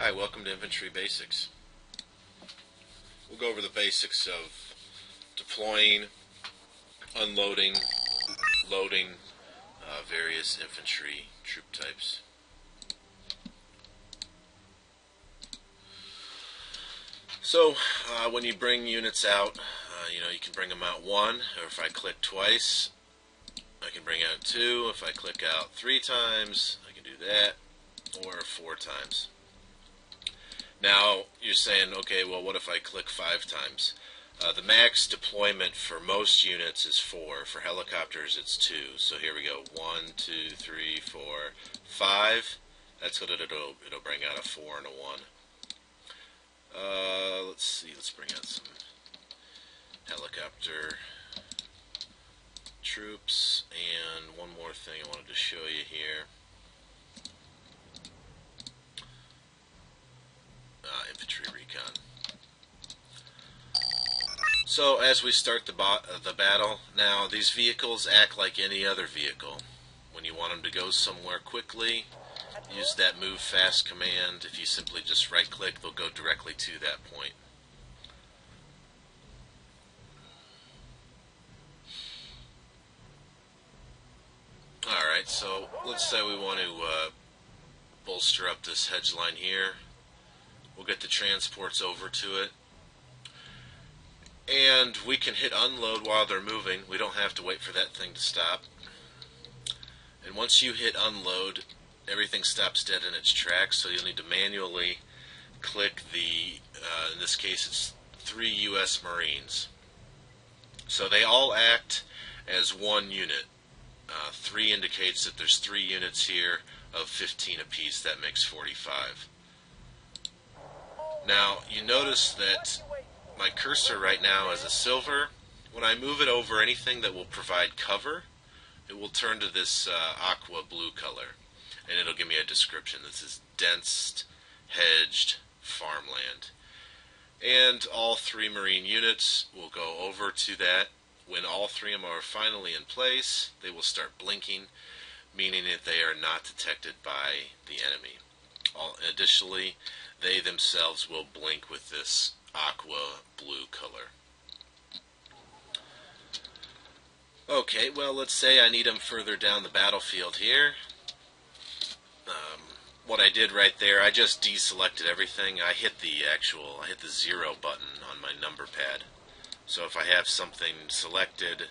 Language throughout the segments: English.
Hi, welcome to Infantry Basics. We'll go over the basics of deploying, unloading, loading various infantry troop types. So, when you bring units out, you can bring them out one, or if I click twice, I can bring out two. If I click out 3 times, I can do that, or 4 times. Now, you're saying, okay, well, what if I click 5 times? The max deployment for most units is 4. For helicopters, it's 2. So here we go. 1, 2, 3, 4, 5. That's what it'll bring out, a 4 and a 1. Let's see. Let's bring out some helicopter troops. And one more thing I wanted to show you here. Infantry recon. So as we start the battle, now these vehicles act like any other vehicle. When you want them to go somewhere quickly, use that move fast command. If you simply just right click, they'll go directly to that point. Alright, so let's say we want to bolster up this hedge line here. We'll get the transports over to it. And we can hit unload while they're moving. We don't have to wait for that thing to stop. And once you hit unload, everything stops dead in its tracks, so you'll need to manually click the, in this case it's 3 U.S. Marines. So they all act as one unit. 3 indicates that there's 3 units here of 15 apiece. That makes 45. Now, you notice that my cursor right now is a silver. When I move it over anything that will provide cover, it will turn to this aqua blue color, and it'll give me a description. This is dense, hedged farmland. And all 3 Marine units will go over to that. When all 3 of them are finally in place, they will start blinking, meaning that they are not detected by the enemy. Additionally, they themselves will blink with this aqua blue color. Okay, well, let's say I need them further down the battlefield here. What I did right there, I just deselected everything. I hit the 0 button on my number pad. So if I have something selected,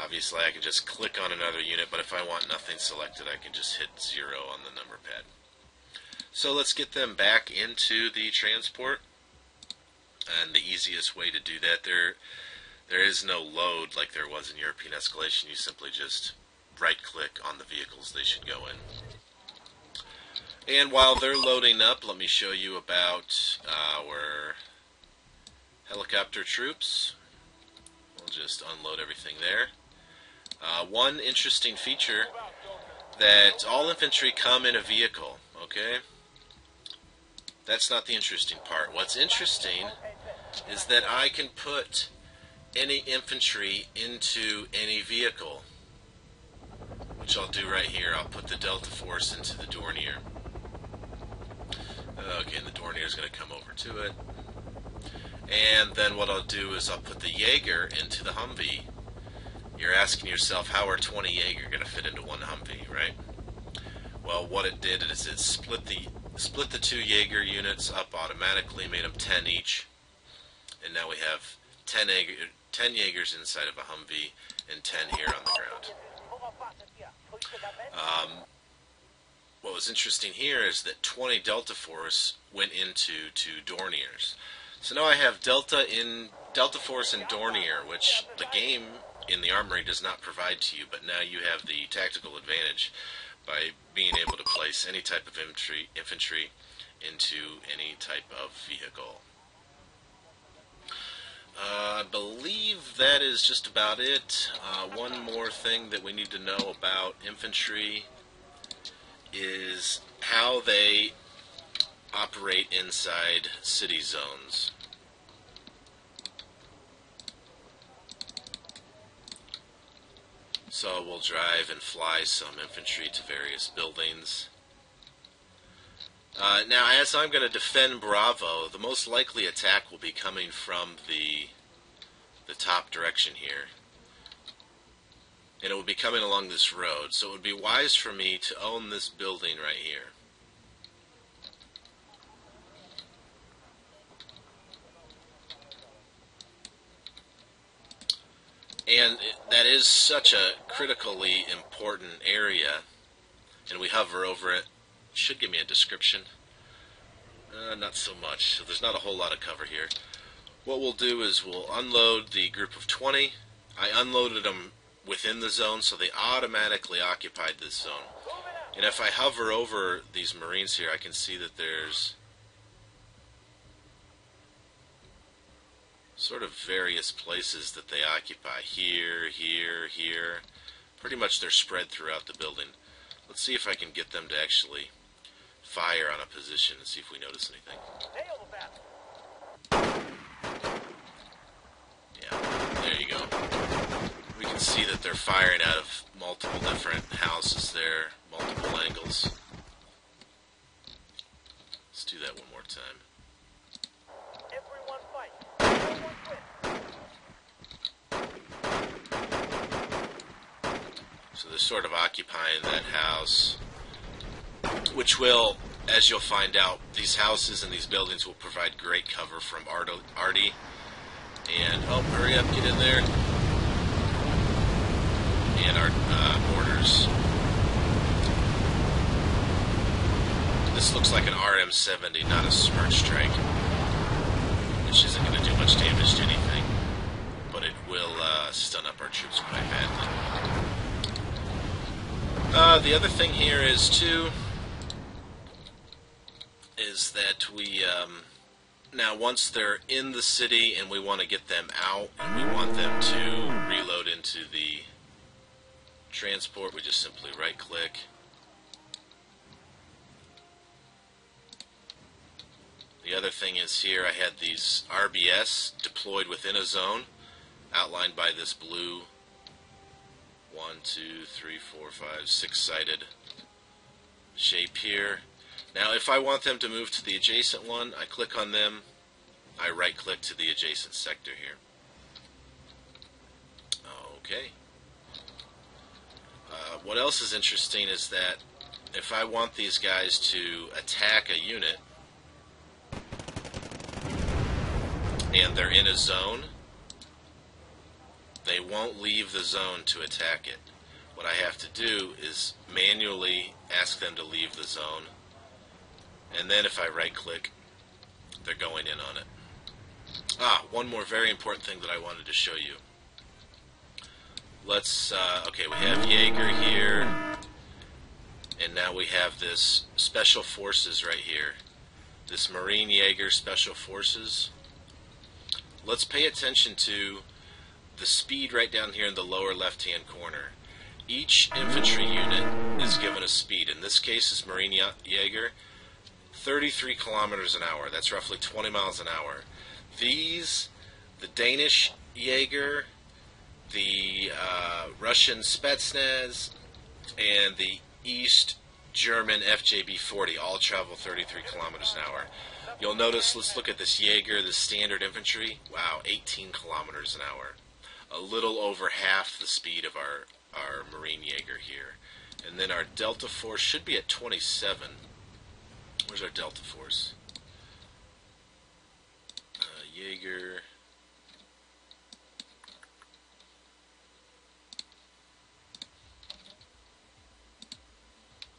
obviously I can just click on another unit, but if I want nothing selected, I can just hit 0 on the number pad. So let's get them back into the transport. And the easiest way to do that, there is no load like there was in European Escalation. You simply just right click on the vehicles they should go in. And while they're loading up, let me show you about our helicopter troops. We'll just unload everything there. One interesting feature, that all infantry come in a vehicle, okay? That's not the interesting part. What's interesting is that I can put any infantry into any vehicle, which I'll do right here. I'll put the Delta Force into the Dornier. Okay, and the Dornier is going to come over to it. And then what I'll do is I'll put the Jaeger into the Humvee. You're asking yourself, how are 20 Jaeger going to fit into one Humvee, right? Well, what it did is it split the 2 Jaeger units up automatically, made them 10 each, and now we have 10 Jaegers inside of a Humvee and 10 here on the ground. What was interesting here is that 20 Delta Force went into 2 Dorniers. So now I have Delta Force and Dornier, which the game in the Armory does not provide to you, but now you have the tactical advantage by being able to place any type of infantry into any type of vehicle. I believe that is just about it. One more thing that we need to know about infantry is how they operate inside city zones. So we'll drive and fly some infantry to various buildings. Now, as I'm going to defend Bravo, the most likely attack will be coming from the top direction here. And it will be coming along this road, so it would be wise for me to own this building right here. And that is such a critically important area, and we hover over it. Should give me a description. Not so much, so there's not a whole lot of cover here. What we'll do is we'll unload the group of 20. I unloaded them within the zone, so they automatically occupied this zone. And if I hover over these Marines here, I can see that there's sort of various places that they occupy. Here, here, here. Pretty much they're spread throughout the building. Let's see if I can get them to actually fire on a position and see if we notice anything. Yeah, there you go. We can see that they're firing out of multiple different houses there, multiple angles. Let's do that one more time. Everyone fight. So they're sort of occupying that house, which will, as you'll find out, these houses and these buildings will provide great cover from Artie. And, oh, hurry up, get in there. And our mortars. This looks like an RM-70, not a Smart Strike, which isn't going to do much damage to anything, but it will stun up our troops quite badly. The other thing here is, too, is that we, now once they're in the city and we want to get them out and we want them to reload into the transport, we just simply right-click. The other thing is here I had these RBS deployed within a zone, outlined by this blue 1, 2, 3, 4, 5, 6-sided shape here. Now if I want them to move to the adjacent one, I click on them, I right-click to the adjacent sector here. Okay. What else is interesting is that if I want these guys to attack a unit and they're in a zone, they won't leave the zone to attack it. What I have to do is manually ask them to leave the zone, and then if I right-click, they're going in on it. One more very important thing that I wanted to show you. Let's, okay, we have Jaeger here, and now we have this Special Forces right here. This Marine Jaeger Special Forces. Let's pay attention to the speed right down here in the lower left-hand corner. Each infantry unit is given a speed. In this case, is Marine Jaeger, 33 kilometers an hour. That's roughly 20 miles an hour. These, the Danish Jaeger, the Russian Spetsnaz, and the East German FJB-40 all travel 33 kilometers an hour. You'll notice, let's look at this Jaeger, the standard infantry. Wow, 18 kilometers an hour. A little over half the speed of our Marine Jaeger here. And then our Delta Force should be at 27. Where's our Delta Force? Jaeger.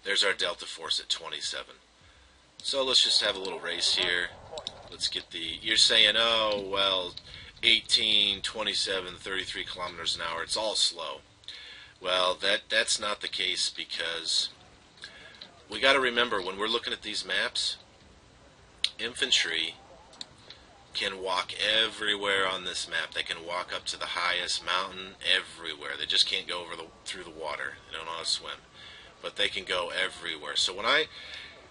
There's our Delta Force at 27. So let's just have a little race here. Let's get the, you're saying, oh, well, 18, 27, 33 kilometers an hour, it's all slow. Well, that's not the case, because we got to remember when we're looking at these maps, infantry can walk everywhere on this map. They can walk up to the highest mountain everywhere. They just can't go through the water. They don't know how to swim. But they can go everywhere. So when I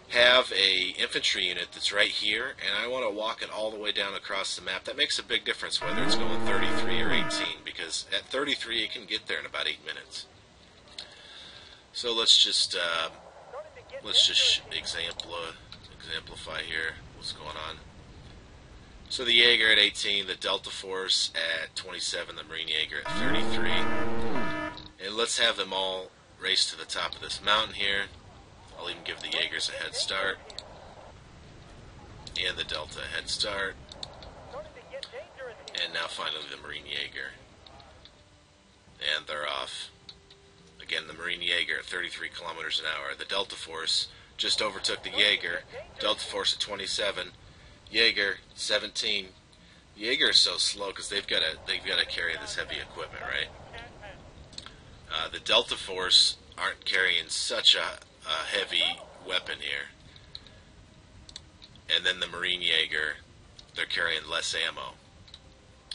have a infantry unit that's right here and I want to walk it all the way down across the map, that makes a big difference whether it's going 33 or 18, because at 33 it can get there in about 8 minutes. So let's just example to amplify here what's going on. So the Jaeger at 18, the Delta Force at 27, the Marine Jaeger at 33. And let's have them all race to the top of this mountain here. I'll even give the Jaegers a head start. And the Delta a head start. And now finally the Marine Jaeger. And they're off. Again, the Marine Jaeger at 33 kilometers an hour. The Delta Force just overtook the Jaeger. Delta Force at 27. Jaeger 17. Jaeger is so slow because they've got to carry this heavy equipment, right? The Delta Force aren't carrying such a heavy weapon here. And then the Marine Jaeger, they're carrying less ammo.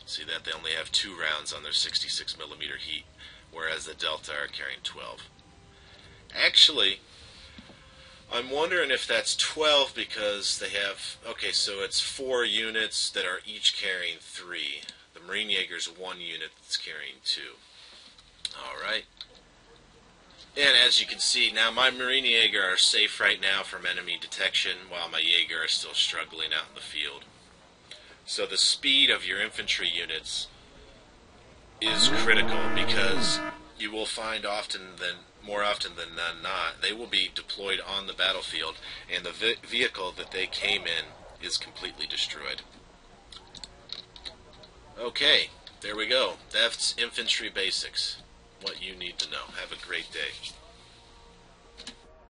See that? They only have 2 rounds on their 66 millimeter heat, whereas the Delta are carrying 12. Actually, I'm wondering if that's 12 because they have, okay, so it's 4 units that are each carrying 3. The Marine Jaeger's 1 unit that's carrying 2. Alright. And as you can see, now my Marine Jaeger are safe right now from enemy detection, while my Jaeger are still struggling out in the field. So the speed of your infantry units is critical because you will find more often than not, they will be deployed on the battlefield, and the vehicle that they came in is completely destroyed. Okay, there we go. That's Infantry Basics. What you need to know. Have a great day.